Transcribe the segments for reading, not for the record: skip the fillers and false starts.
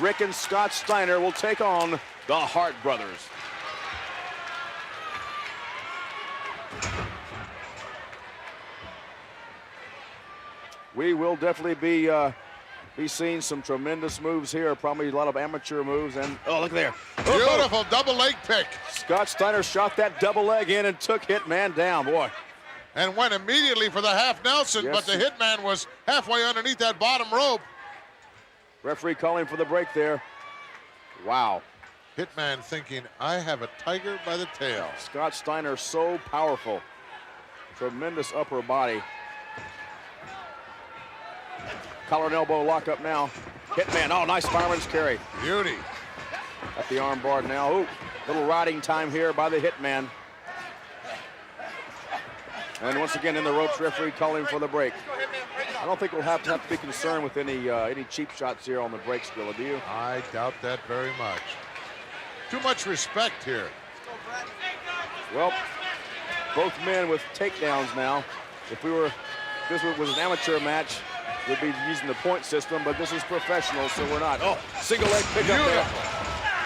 Rick and Scott Steiner will take on the Hart brothers. We will definitely be seeing some tremendous moves here. Probably a lot of amateur moves. And oh, look there. Beautiful double leg pick. Scott Steiner shot that double leg in and took Hitman down, boy. And went immediately for the half Nelson, Yes, but the Hitman was halfway underneath that bottom rope. Referee calling for the break there. Wow. Hitman thinking, I have a tiger by the tail. Scott Steiner so powerful. Tremendous upper body. Collar and elbow lock up now. Hitman, oh, nice fireman's carry. Beauty. At the arm bar now. Ooh, little riding time here by the Hitman. And once again in the ropes, referee calling for the break. I don't think we'll have to be concerned with any cheap shots here on the break, Skrilla, do you? I doubt that very much. Too much respect here. Well, both men with takedowns now. If this was an amateur match, we'd be using the point system, but this is professional, so we're not. Oh, single leg pickup there.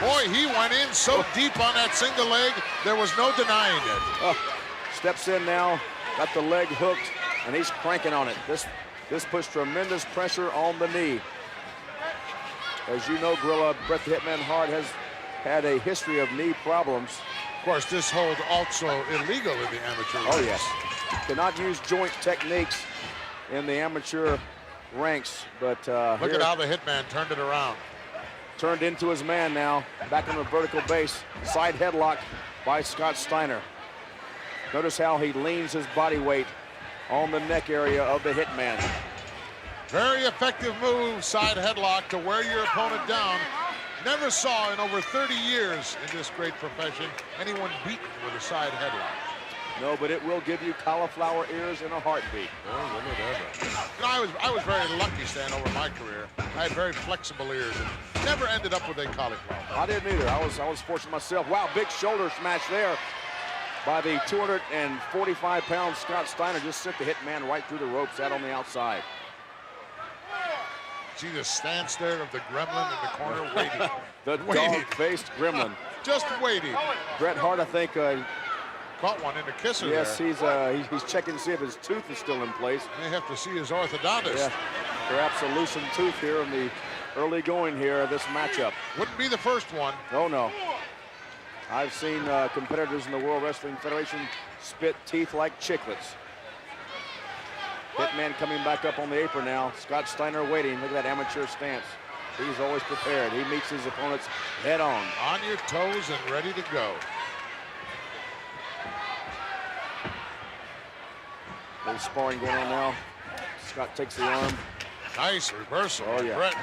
Boy, he went in so deep on that single leg, there was no denying it. Oh, steps in now, got the leg hooked, and he's cranking on it. This puts tremendous pressure on the knee. As you know, Grilla, Bret the Hitman Hart has had a history of knee problems. Of course, this hold also illegal in the amateur ranks. Oh, yes. Cannot use joint techniques in the amateur ranks, but look at how the Hitman turned it around. Turned into his man now. Back on the vertical base. Side headlock by Scott Steiner. Notice how he leans his body weight on the neck area of the Hitman. Very effective move, side headlock to wear your opponent down. Never saw in over 30 years in this great profession anyone beaten with a side headlock. No, but it will give you cauliflower ears in a heartbeat. Oh, will it ever. You know, I was very lucky, Stan, over my career. I had very flexible ears and never ended up with a cauliflower. I didn't either. I was fortunate myself. Wow, big shoulder smash there by the 245-pound Scott Steiner. Just sent the Hitman right through the ropes out on the outside. See the stance there of the gremlin in the corner waiting. The dog-faced gremlin. Just waiting. Bret Hart, I think, caught one in the kisser yes, there. he's checking to see if his tooth is still in place. May have to see his orthodontist. Yeah, perhaps a loosened tooth here in the early going here of this matchup. Wouldn't be the first one. Oh, no. I've seen competitors in the World Wrestling Federation spit teeth like chiclets. Hitman coming back up on the apron now. Scott Steiner waiting. Look at that amateur stance. He's always prepared. He meets his opponents head on. On your toes and ready to go. Little sparring going on now. Scott takes the arm. Nice reversal. Oh, yeah. Bret.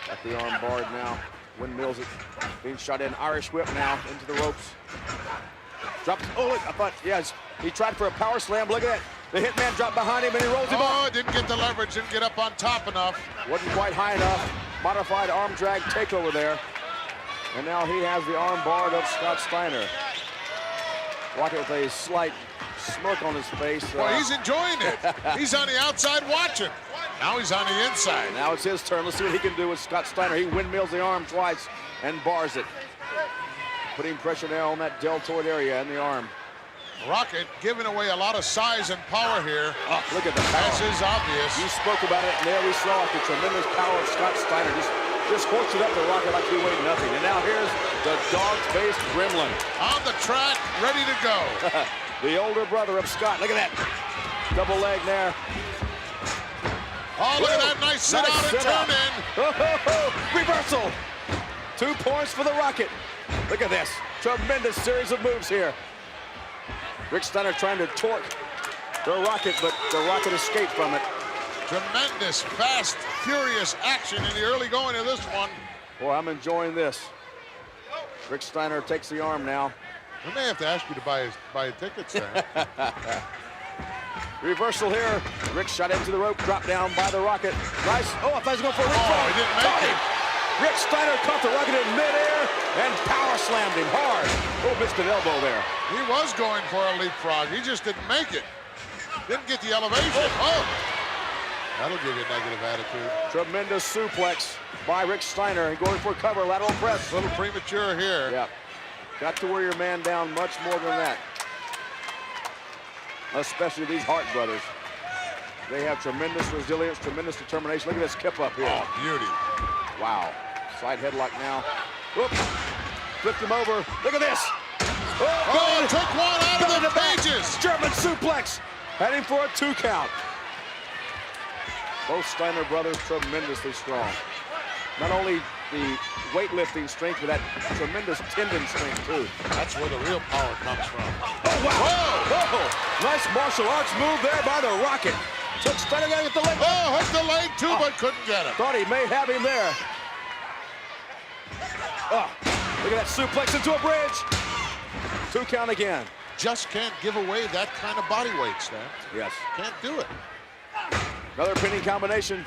Got the arm barred now. Windmills it. Being shot in. Irish whip now into the ropes. Drops. Oh, look. I thought, yes. He tried for a power slam. Look at that. The Hitman dropped behind him and he rolls him up. Oh, didn't get the leverage. Didn't get up on top enough. Wasn't quite high enough. Modified arm drag takeover there. And now he has the arm barred of Scott Steiner. Rocket with a slight smirk on his face. Well, he's enjoying it. He's on the outside watching. Now he's on the inside. Now it's his turn. Let's see what he can do with Scott Steiner. He windmills the arm twice and bars it. Putting pressure now on that deltoid area in the arm. Rocket giving away a lot of size and power here. Oh, look at the power. This is obvious. You spoke about it, and there we saw the tremendous power of Scott Steiner. Just hoists it up to Rocket like he weighed nothing. And now here's the dog-faced gremlin. On the track, ready to go. The older brother of Scott. Look at that. Double leg there. Oh, look at that nice sit out and turn in. Reversal. 2 points for the Rocket. Look at this. Tremendous series of moves here. Rick Steiner trying to torque the Rocket, but the Rocket escaped from it. Tremendous, fast, furious action in the early going of this one. Boy, I'm enjoying this. Rick Steiner takes the arm now. We may have to ask you to buy a ticket, Stan. Reversal here. Rick shot into the rope, dropped down by the Rocket. Nice. Oh, I thought he was going for a leapfrog. Oh, he didn't make it. Rick Steiner caught the Rocket in midair and power slammed him hard. Oh, missed an elbow there. He was going for a leapfrog. He just didn't make it. Didn't get the elevation. Oh! That'll give you a negative attitude. Tremendous suplex by Rick Steiner. Going for cover, lateral press. A little premature here. Yeah. Got to wear your man down much more than that. Especially these Hart brothers. They have tremendous resilience, tremendous determination. Look at this kip up here. Oh, beauty. Wow. Side headlock now. Whoop. Flipped him over. Look at this. Oh, took one out of the pages. German suplex. Heading for a 2 count. Both Steiner brothers tremendously strong. Not only the weightlifting strength, but that tremendous tendon strength, too. That's where the real power comes from. Oh, wow. Whoa. Nice martial arts move there by the Rocket. Took Steiner down at the leg. Oh, hooked the leg, too, but couldn't get him. Thought he may have him there. Oh, look at that suplex into a bridge. 2 count again. Just can't give away that kind of body weight, Stan. Yes. Can't do it. Another pinning combination.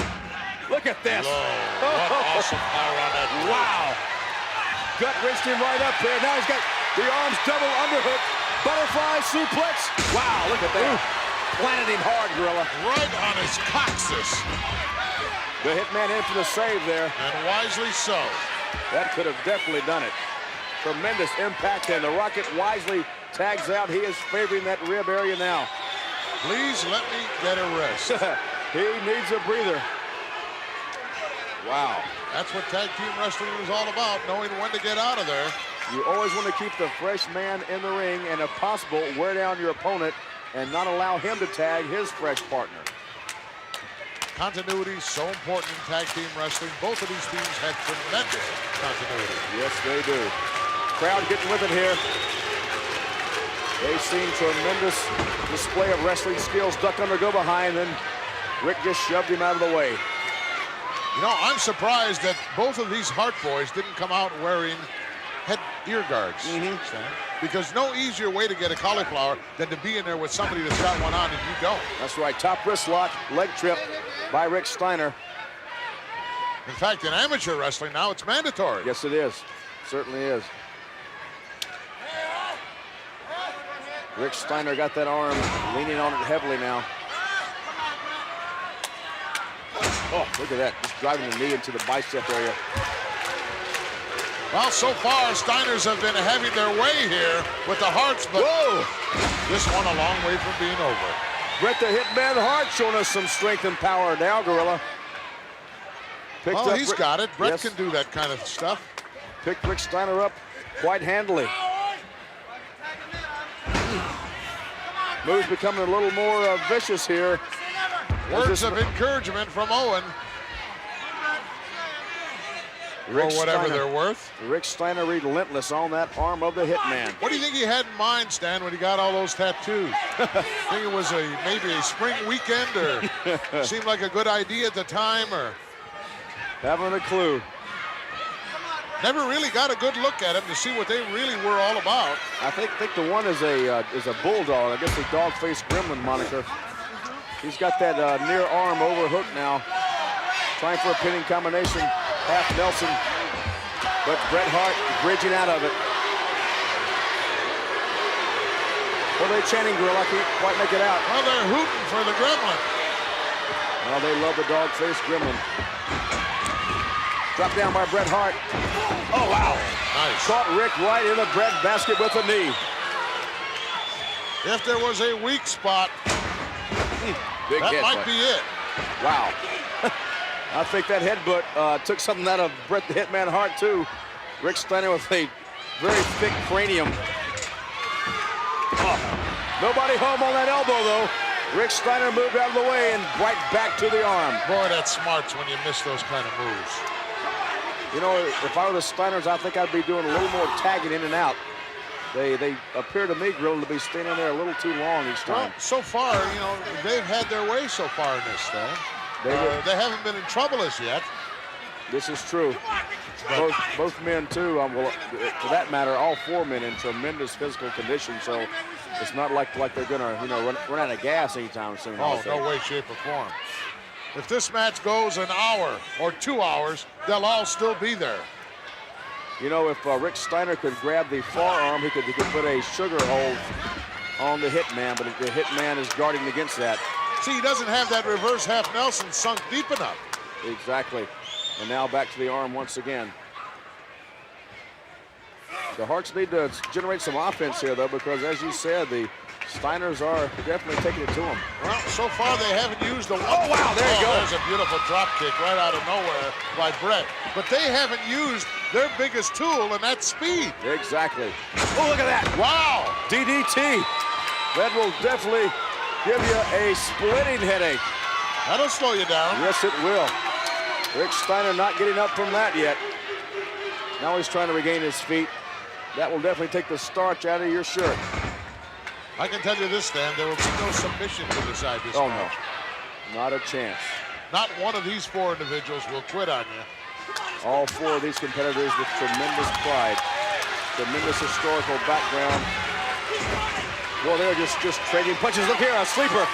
Look at this. What awesome power on that. Wow. Gut wrenched him right up there. Now he's got the arms double underhook. Butterfly suplex. Wow, look at that. Planted him hard, Gorilla. Right on his coccyx. The Hitman in for the save there. And wisely so. That could have definitely done it. Tremendous impact, and the Rocket wisely tags out. He is favoring that rib area now. Please let me get a rest. He needs a breather. Wow. That's what tag team wrestling is all about, knowing when to get out of there. You always want to keep the fresh man in the ring and, if possible, wear down your opponent and not allow him to tag his fresh partner. Continuity is so important in tag team wrestling. Both of these teams have tremendous continuity. Yes, they do. Crowd getting with it here. They've seen tremendous display of wrestling skills. Duck under, go behind, and Rick just shoved him out of the way. You know, I'm surprised that both of these Hart boys didn't come out wearing head ear guards. Stan. Because no easier way to get a cauliflower than to be in there with somebody that's got one on and you don't. That's right. Top wrist lock, leg trip by Rick Steiner. In fact, in amateur wrestling now, it's mandatory. Yes, it is. Certainly is. Rick Steiner got that arm, leaning on it heavily now. Oh, look at that. Just driving the knee into the bicep area. Well, so far, Steiners have been having their way here with the Harts, but this one a long way from being over. Bret the Hitman Hart showing us some strength and power now, Gorilla. Well, he's got it. Bret Yes. can do that kind of stuff. Picked Rick Steiner up quite handily. Move's becoming a little more vicious here. Words of encouragement from Owen, Rick or whatever Steiner. they're worth. Rick Steiner relentless on that arm of the Hitman. What do you think he had in mind, Stan, when he got all those tattoos? Think it was maybe a spring weekend, or seemed like a good idea at the time, or Having a clue. never really got a good look at him to see what they really were all about. I think the one is a bulldog. I guess the dog-faced gremlin moniker. He's got that near arm overhook now. Trying for a pinning combination. Half Nelson. But Bret Hart bridging out of it. What are they chanting, Gorilla? I can't quite make it out. Well, they're hooting for the gremlin. Well, they love the dog-faced gremlin. Dropped down by Bret Hart. Oh, wow. Nice. Caught Rick right in the bread basket with a knee. If there was a weak spot, Big that hit, might but- be it. Wow. I think that headbutt took something out of Bret the Hitman Hart, too. Rick Steiner with a very thick cranium. Oh, nobody home on that elbow, though. Rick Steiner moved out of the way and right back to the arm. Boy, that smarts when you miss those kind of moves. You know, if I were the Steiners, I think I'd be doing a little more tagging in and out. They appear to me, Grill, to be standing there a little too long each Well, time. so far, you know, they've had their way so far in this, though. They haven't been in trouble as yet. This is true. Both men, too. Well, for that matter, all 4 men in tremendous physical condition. So it's not like they're gonna, run out of gas anytime soon. Oh, no way, shape, or form. If this match goes an hour or 2 hours, they'll all still be there. You know, if Rick Steiner could grab the forearm, he could put a sugar hold on the Hitman, but the Hitman is guarding against that. See, he doesn't have that reverse half Nelson sunk deep enough. Exactly. And now back to the arm once again. The Harts need to generate some offense here, though, because as you said, the Steiners are definitely taking it to them. Well, so far they haven't used the one. Oh, wow, there you go. There's a beautiful drop kick right out of nowhere by Brett. But they haven't used their biggest tool, and that's speed. Exactly. Oh, look at that. Wow. DDT. That will definitely give you a splitting headache. That'll slow you down. Yes, it will. Rick Steiner not getting up from that yet. Now he's trying to regain his feet. That will definitely take the starch out of your shirt. I can tell you this, Dan, there will be no submission to decide this match. No, not a chance. Not one of these four individuals will quit on you. All four of these competitors with tremendous pride, tremendous historical background. Well, they're just trading punches. Look here, a sleeper.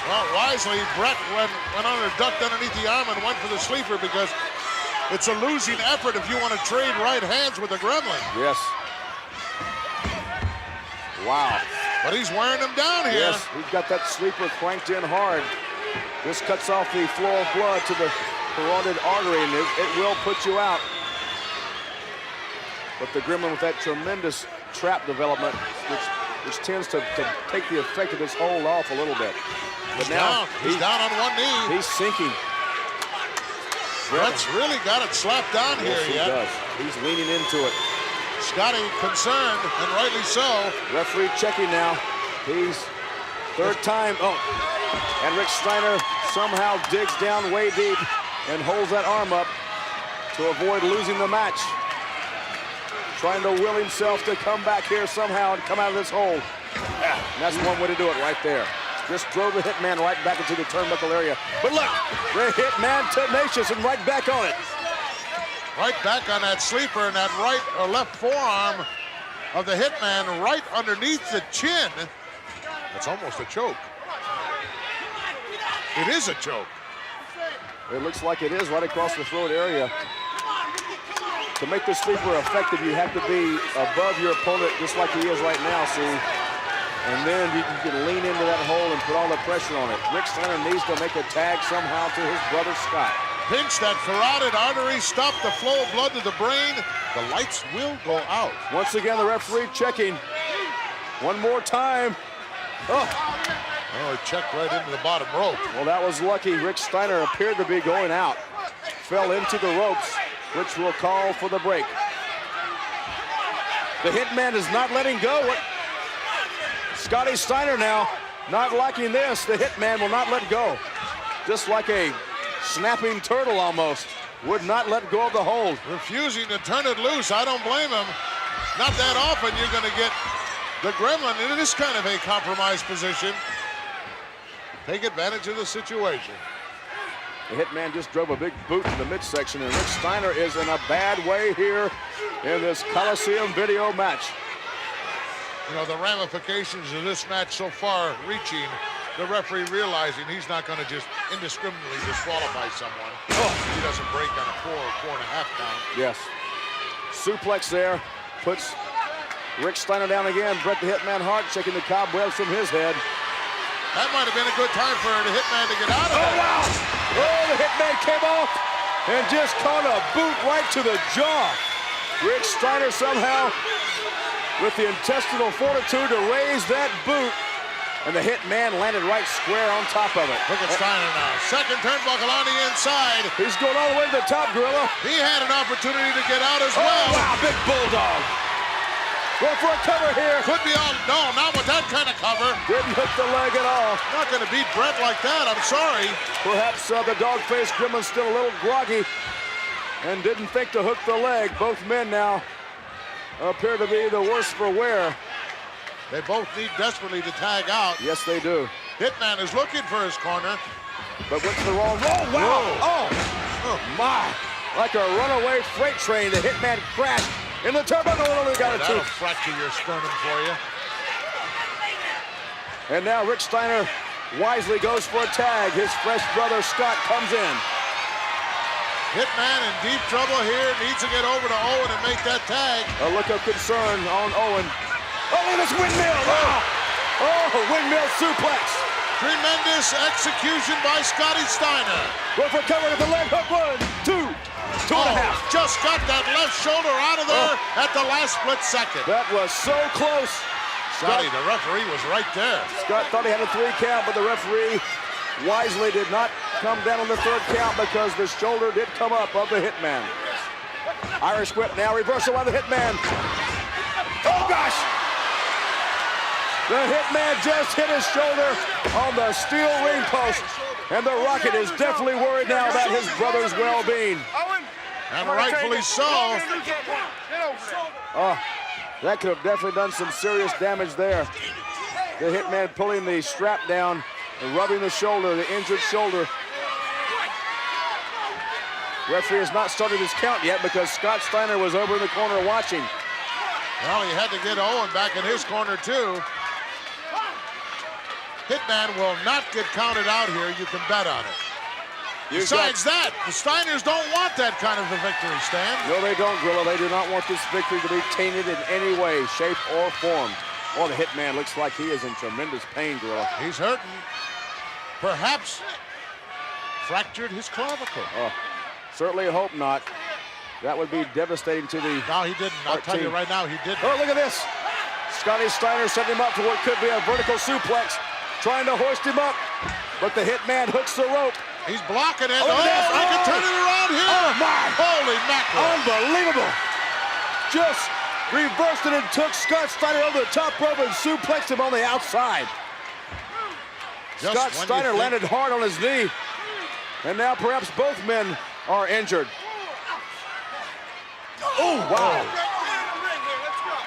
Well, wisely, Brett went under, ducked underneath the arm and went for the sleeper because it's a losing effort if you want to trade right hands with a gremlin. Yes. Wow. But he's wearing him down here. Yes, he's got that sleeper cranked in hard. This cuts off the flow of blood to the carotid artery, and it will put you out. But the gremlin with that tremendous trap development, which tends to take the effect of this hold off a little bit. But now he's down on one knee. He's sinking. Brett's really got it slapped down yes, here he yet. does. He's leaning into it. Scotty concerned, and rightly so. Referee checking now. He's third time. Oh, and Rick Steiner somehow digs down way deep and holds that arm up to avoid losing the match. Trying to will himself to come back here somehow and come out of this hold. And that's one way to do it right there. Just drove the Hitman right back into the turnbuckle area. But look, the Hitman tenacious and right back on it. Right back on that sleeper, and that right or left forearm of the Hitman right underneath the chin. That's almost a choke. It is a choke. It looks like it is right across the throat area. To make the sleeper effective, you have to be above your opponent just like he is right now, see? And then you can lean into that hole and put all the pressure on it. Rick Steiner needs to make a tag somehow to his brother Scott. Pinch that carotid artery, stop the flow of blood to the brain. The lights will go out. Once again, the referee checking. One more time. Oh, it checked right into the bottom rope. Well, that was lucky. Rick Steiner appeared to be going out. Fell into the ropes, which will call for the break. The Hitman is not letting go. Scotty Steiner now not liking this. The Hitman will not let go. Just like a snapping turtle almost. Would not let go of the hold. Refusing to turn it loose. I don't blame him. Not that often you're going to get the gremlin in this kind of a compromised position. Take advantage of the situation. The Hitman just drove a big boot in the midsection, and Rick Steiner is in a bad way here in this Coliseum video match. You know, the ramifications of this match so far reaching, the referee realizing he's not going to just indiscriminately disqualify someone. He doesn't break on a 4 or 4.5 count. Yes. Suplex there puts Rick Steiner down again. Bret the Hitman Hart shaking the cobwebs from his head. That might have been a good time for the Hitman to get out of it. Oh, wow! Oh, the Hitman came off and just caught a boot right to the jaw. Rick Steiner somehow with the intestinal fortitude to raise that boot, and the Hitman landed right square on top of it. Look at Steiner now. Second turnbuckle on the inside. He's going all the way to the top, Gorilla. He had an opportunity to get out as well. Oh, wow, big bulldog. Going for a cover here. Could be on. No, not with that kind of cover. Didn't hook the leg at all. Not going to beat Bret like that. I'm sorry. Perhaps the dog-faced Gremlin's still a little groggy and didn't think to hook the leg. Both men now appear to be the worse for wear. They both need desperately to tag out. Yes, they do. Hitman is looking for his corner. But went to the wrong. Oh, wow. Oh, my. Like a runaway freight train, the Hitman crashed in the turnbuckle. Only got a That'll tooth. fracture your sternum for you. And now Rick Steiner wisely goes for a tag. His fresh brother Scott comes in. Hitman in deep trouble here. Needs to get over to Owen and make that tag. A look of concern on Owen. Oh, look at this windmill. Wow. Oh, windmill suplex. Tremendous execution by Scotty Steiner. Go for cover with the leg hook. 1, 2, 2.5. Just got that left shoulder out of there at the last split second. That was so close. Scotty, the referee was right there. Scott thought he had a 3 count, but the referee wisely did not come down on the 3rd count because the shoulder did come up of the Hitman. Irish whip now, reversal by the Hitman. Oh, gosh! The Hitman just hit his shoulder on the steel ring post, and the Rocket is definitely worried now about his brother's well-being. And rightfully so. Oh, that could have definitely done some serious damage there. The Hitman pulling the strap down and rubbing the shoulder, the injured shoulder. Referee has not started his count yet because Scott Steiner was over in the corner watching. Well, he had to get Owen back in his corner, too. Hitman will not get counted out here. You can bet on it. Besides that, the Steiners don't want that kind of a victory, Stan. No, they don't, Grillo. They do not want this victory to be tainted in any way, shape, or form. Well, the Hitman looks like he is in tremendous pain, Grillo. He's hurting. Perhaps fractured his clavicle. Oh, certainly hope not. That would be devastating to the No, he didn't. I'll tell you right now, he didn't. Oh, look at this. Scotty Steiner set him up for what could be a vertical suplex, trying to hoist him up, but the Hitman hooks the rope. He's blocking it. Oh, He can turn it around here. Oh, my. Holy mackerel. Unbelievable. Just reversed it and took Scott Steiner over the top rope and suplexed him on the outside. Scott Steiner landed hard on his knee, and now perhaps both men are injured. Oh, wow.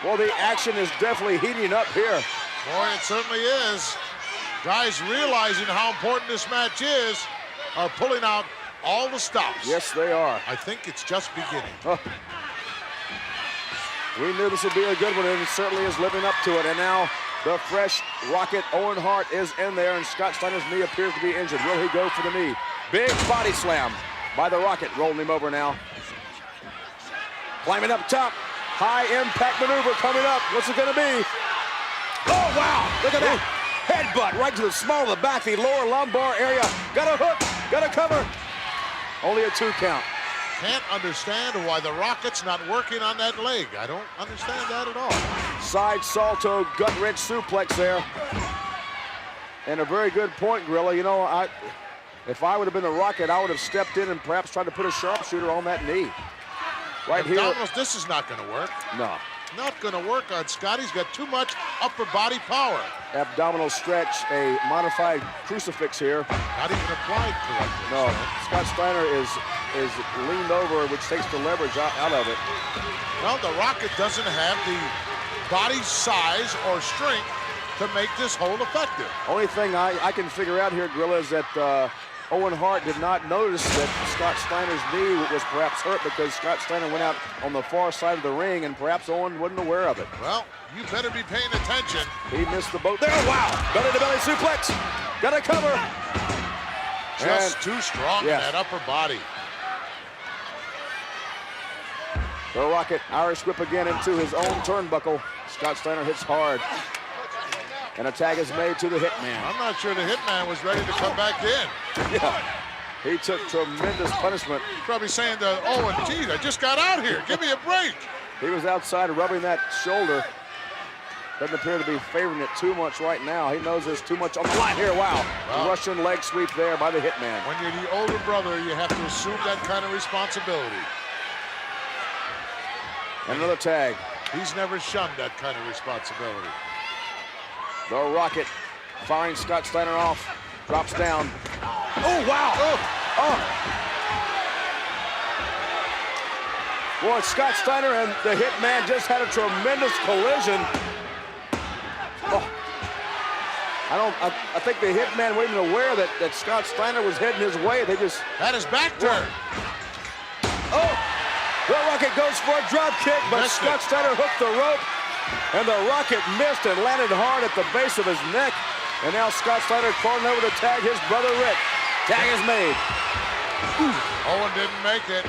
Well, the action is definitely heating up here. Boy, it certainly is. Guys realizing how important this match is are pulling out all the stops. Yes, they are. I think it's just beginning. We knew this would be a good one, and it certainly is living up to it. And now the fresh Rocket Owen Hart is in there, and Scott Steiner's knee appears to be injured. Will he go for the knee? Big body slam by the Rocket, rolling him over now. Climbing up top. High impact maneuver coming up. What's it going to be? Oh, wow. Look at that. Headbutt right to the small of the back, the lower lumbar area. Got a hook. Got a cover. Only a 2 count. Can't understand why the Rocket's not working on that leg. I don't understand that at all. Side salto gut wrench suplex there. And a very good point, Gorilla. You know, if I would have been the Rocket, I would have stepped in and perhaps tried to put a sharpshooter on that knee. Right here. This is not going to work. No. Not going to work on Scott. He's got too much upper body power. Abdominal stretch, a modified crucifix here. Not even applied correctly. No, Scott Steiner is leaned over, which takes the leverage out of it. Well, the Rocket doesn't have the body size or strength to make this hold effective. Only thing I can figure out here, Gorilla, is that Owen Hart did not notice that Scott Steiner's knee was perhaps hurt because Scott Steiner went out on the far side of the ring, and perhaps Owen wasn't aware of it. Well, you better be paying attention. He missed the boat there. Wow! Belly-to-belly suplex. Got a cover. Just too strong in that upper body. The Rocket Irish whip again into his own turnbuckle. Scott Steiner hits hard. And a tag is made to the Hitman. I'm not sure the Hitman was ready to come back in. Yeah, he took tremendous punishment. He's probably saying to Owen, geez, I just got out here. Give me a break. He was outside rubbing that shoulder. Doesn't appear to be favoring it too much right now. He knows there's too much on the line here. Wow. Russian leg sweep there by the Hitman. When you're the older brother, you have to assume that kind of responsibility. And another tag. He's never shunned that kind of responsibility. The Rocket firing Scott Steiner off. Drops down. Oh, wow. Boy, Scott Steiner and the Hitman just had a tremendous collision. I think the Hitman wasn't even aware that Scott Steiner was heading his way. They just had his back turned. The Rocket goes for a drop kick, but Scott Steiner hooked the rope. And the Rocket missed and landed hard at the base of his neck. And now Scott Steiner crawling over to tag his brother Rick. Tag is made. Owen didn't make it.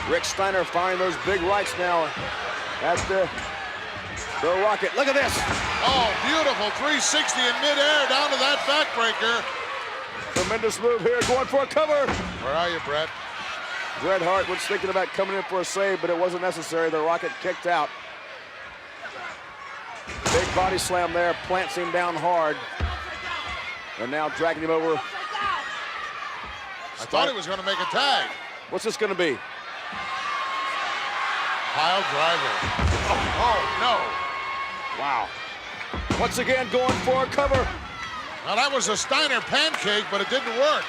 Rick Steiner firing those big rights now at the The Rocket, look at this. Oh, beautiful 360 in midair down to that backbreaker. Tremendous move here, going for a cover. Where are you, Bret? Bret Hart was thinking about coming in for a save, but it wasn't necessary. The Rocket kicked out. Big body slam there, plants him down hard. And now dragging him over. I thought he was going to make a tag. What's this going to be? Pile driver. Oh, no. Wow. Once again, going for a cover. Now, that was a Steiner pancake, but it didn't work.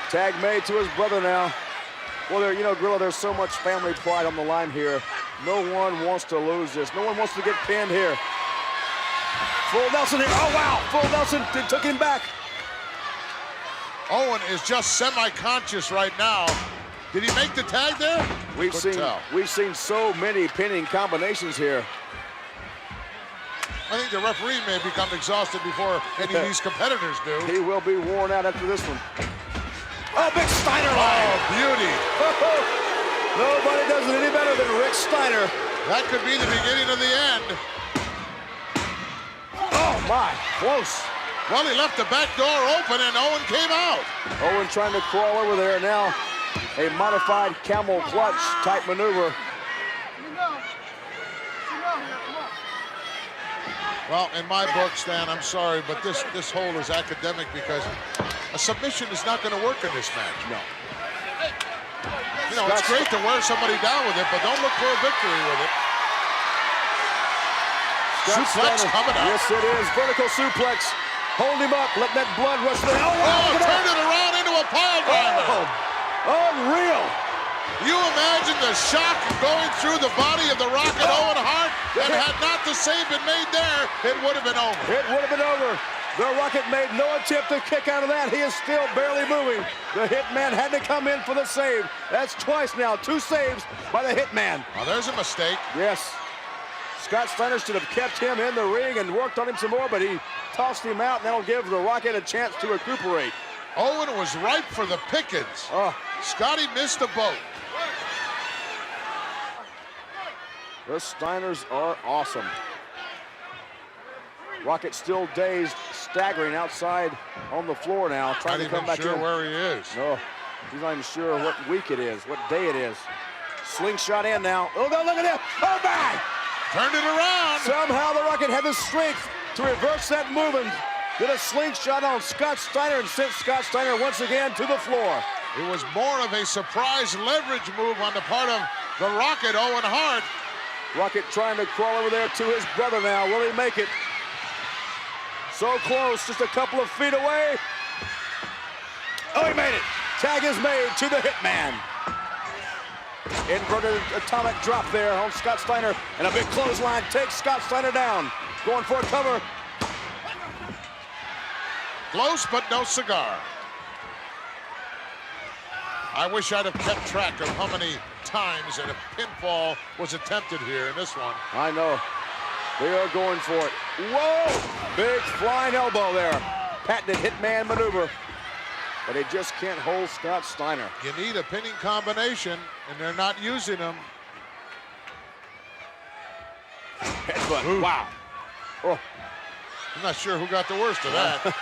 Tag made to his brother now. Well, there, you know, Gorilla, there's so much family pride on the line here. No one wants to lose this. No one wants to get pinned here. Full Nelson here. Oh, wow. Full Nelson took him back. Owen is just semi-conscious right now. Did he make the tag there? We've seen so many pinning combinations here. I think the referee may become exhausted before any of these competitors do. He will be worn out after this one. Oh, big Steiner line. Oh, beauty. Nobody does it any better than Rick Steiner. That could be the beginning of the end. Oh, my, close. Well, he left the back door open and Owen came out. Owen trying to crawl over there now. A modified camel clutch type maneuver. Well, in my book, Stan, I'm sorry, but this hold is academic because a submission is not going to work in this match. No. You know, it's great to wear somebody down with it, but don't look for a victory with it. Suplex coming up. Yes, it is. Vertical suplex. Hold him up. Let that blood rush there. Oh, wow, turn it around into a pile driver. Oh, unreal. You imagine the shock going through the body of the Rocket Owen Hart, and had not the save been made there, it would have been over. It would have been over. The Rocket made no attempt to kick out of that. He is still barely moving. The Hitman had to come in for the save. That's twice now. 2 saves by the Hitman. Well, there's a mistake. Yes. Scott Steiner should have kept him in the ring and worked on him some more, but he tossed him out, and that'll give the Rocket a chance to recuperate. Owen was ripe for the pickings. Scotty missed the boat. The Steiners are awesome. Rocket still dazed, staggering outside on the floor now, trying to come back in. Not even sure where he is. No, he's not even sure what week it is, what day it is. Slingshot in now. Oh, no, look at him. Oh, my! Turned it around. Somehow the Rocket had the strength to reverse that movement. Did a slingshot on Scott Steiner and sent Scott Steiner once again to the floor. It was more of a surprise leverage move on the part of the Rocket, Owen Hart. Rocket trying to crawl over there to his brother now. Will he make it? So close, just a couple of feet away. Oh, he made it. Tag is made to the Hitman. Inverted atomic drop there on Scott Steiner. And a big clothesline takes Scott Steiner down. Going for a cover. Close, but no cigar. I wish I'd have kept track of how many times a pinfall was attempted here in this one. I know. They are going for it. Whoa! Big flying elbow there. Patented Hitman maneuver. But they just can't hold Scott Steiner. You need a pinning combination, and they're not using them. Headbutt. Ooh. Wow. Oh. I'm not sure who got the worst of that.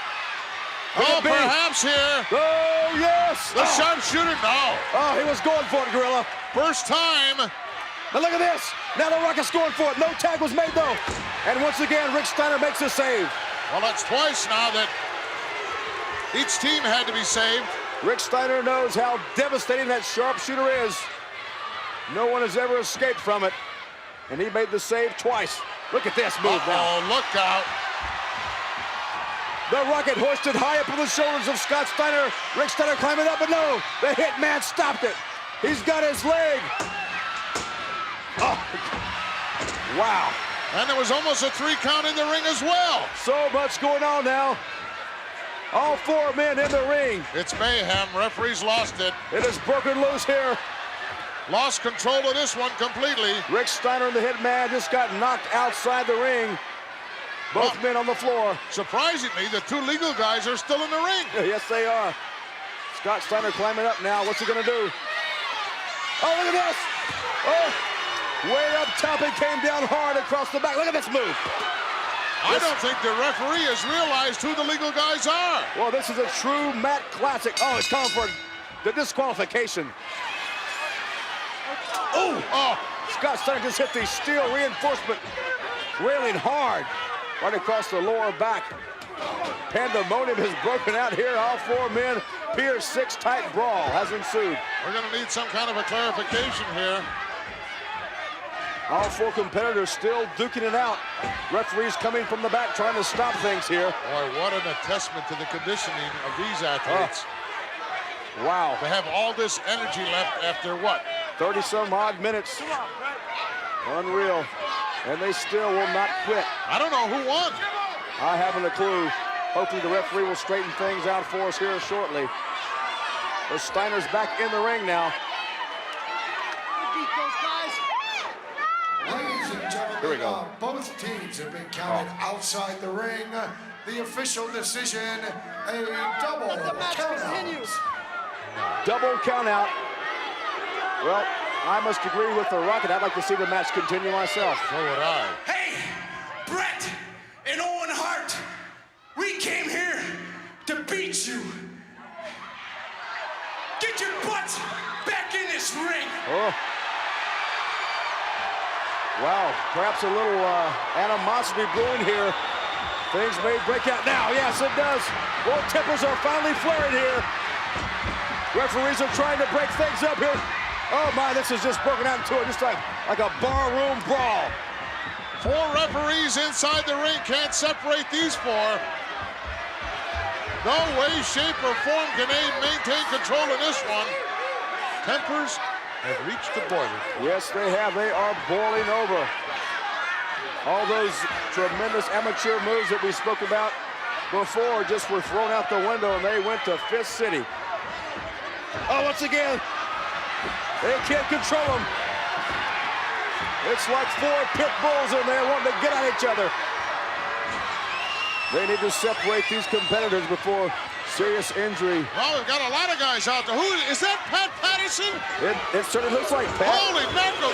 Oh, perhaps here. Oh, yes. The sharpshooter, no. Oh, he was going for it, Gorilla. First time. Now look at this. Now the Rocket's going for it. No tag was made, though. And once again, Rick Steiner makes the save. Well, that's twice now that each team had to be saved. Rick Steiner knows how devastating that sharpshooter is. No one has ever escaped from it. And he made the save twice. Look at this move now. Oh, look out. The Rocket hoisted high up on the shoulders of Scott Steiner. Rick Steiner climbing up, but no. The Hitman stopped it. He's got his leg. Oh. Wow. And there was almost a 3 count in the ring as well. So much going on now. All 4 men in the ring. It's mayhem. Referees lost it. It is broken loose here. Lost control of this one completely. Rick Steiner and the Hitman just got knocked outside the ring. Both men on the floor. Surprisingly, the 2 legal guys are still in the ring. Yes, they are. Scott Steiner climbing up now. What's he going to do? Oh, look at this. Oh, Way up top, it came down hard across the back. Look at this move. I don't think the referee has realized who the legal guys are. Well, this is a true Matt classic. Oh, it's calling for the disqualification. Oh! Scott Steiner just hit the steel reinforcement railing hard right across the lower back. Pandemonium has broken out here. All four men. Pierce six-tight brawl has ensued. We're going to need some kind of a clarification here. All four competitors still duking it out. Referees coming from the back trying to stop things here. Boy, what an attestament to the conditioning of these athletes. Wow. To have all this energy left after what? 30-some odd minutes. Unreal. And they still will not quit. I don't know who won. I haven't a clue. Hopefully the referee will straighten things out for us here shortly. The Steiner's back in the ring now. Ladies and gentlemen, Here we go. Both teams have been counted outside the ring. The official decision, a double count. Double count out. Well, I must agree with the Rocket. I'd like to see the match continue myself. So would I. Hey, Bret and Owen Hart, we came here to beat you. Get your butts back in this ring. Oh. Wow, perhaps a little animosity brewing here. Things may break out now. Yes, it does. Both tempers are finally flaring here. Referees are trying to break things up here. Oh my, this is just broken out into just like a barroom brawl. Four referees inside the ring can't separate these four. No way, shape, or form can they maintain control in this one. Tempers have reached the border. Yes, they have. They are boiling over. All those tremendous amateur moves that we spoke about before just were thrown out the window, and they went to Fist City. Oh, once again, they can't control them. It's like four pit bulls in there wanting to get at each other. They need to separate these competitors before serious injury. Well, we've got a lot of guys out there. Who is that? Pat Patterson? It certainly looks like Pat. Holy mackerel!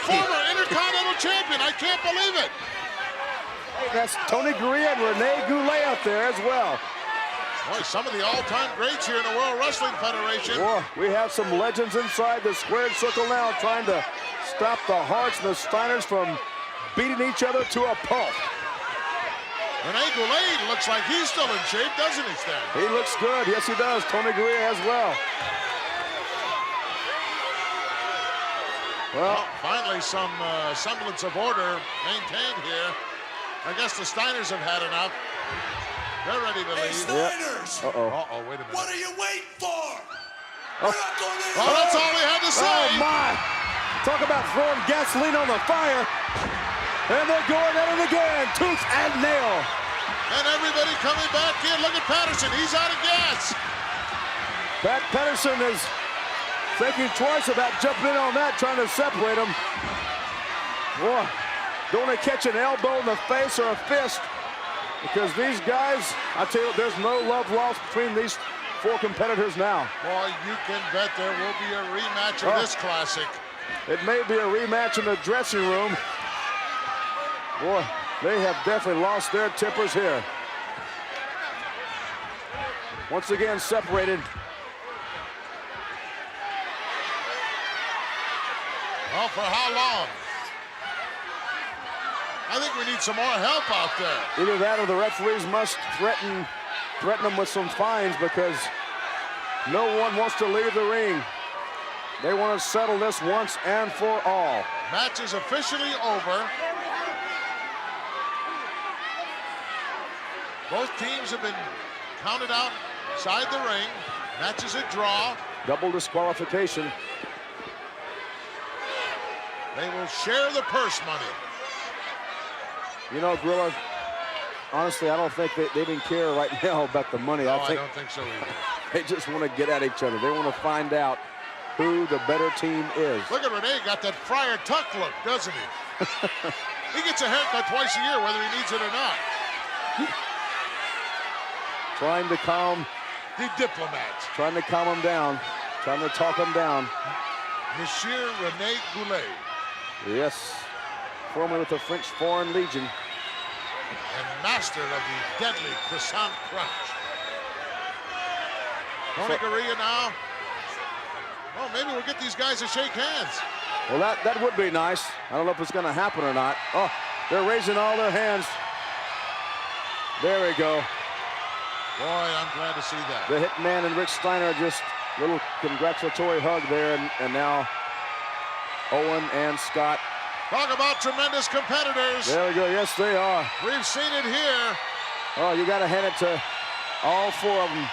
Former Intercontinental Champion. I can't believe it. That's Tony Gurria and Rene Goulet out there as well. Boy, some of the all-time greats here in the World Wrestling Federation. Boy, we have some legends inside the squared circle now trying to stop the Harts and the Steiners from beating each other to a pulp. Rene Goulet looks like he's still in shape, doesn't he, Stan? He looks good. Yes, he does. Tony Gurria as well. Well, finally some semblance of order maintained here. I guess the Steiners have had enough. They're ready to leave. Steiners! Uh-oh, wait a minute. What are you waiting for? We're not going to Well, that's all he had to say. Oh, my. Talk about throwing gasoline on the fire. And they're going at it again, tooth and nail. And everybody coming back in. Look at Patterson. He's out of gas. Pat Patterson is thinking twice about jumping in on that, trying to separate them. Boy, don't want to catch an elbow in the face or a fist, because these guys, I tell you, there's no love lost between these four competitors now. Boy, you can bet there will be a rematch of this classic. It may be a rematch in the dressing room. Boy, they have definitely lost their tempers here. Once again, separated. Well, for how long? I think we need some more help out there. Either that or the referees must threaten them with some fines, because no one wants to leave the ring. They want to settle this once and for all. Match is officially over. Both teams have been counted outside the ring. Match is a draw. Double disqualification. They will share the purse money. You know, Gorilla, honestly, I don't think they even care right now about the money. No, I don't think so either. They just want to get at each other. They want to find out who the better team is. Look at Rene, got that Friar Tuck look, doesn't he? He gets a haircut twice a year, whether he needs it or not. Trying to calm The diplomat. him down. Trying to talk him down. Monsieur Rene Goulet. Yes. Formerly with the French Foreign Legion. And master of the deadly croissant crunch. Tony Garea now. Well, maybe we'll get these guys to shake hands. Well, that would be nice. I don't know if it's going to happen or not. Oh, they're raising all their hands. There we go. Boy, I'm glad to see that. The Hitman and Rich Steiner just a little congratulatory hug there, and now Owen and Scott. Talk about tremendous competitors. There we go. Yes, they are. We've seen it here. Oh, you got to hand it to all four of them.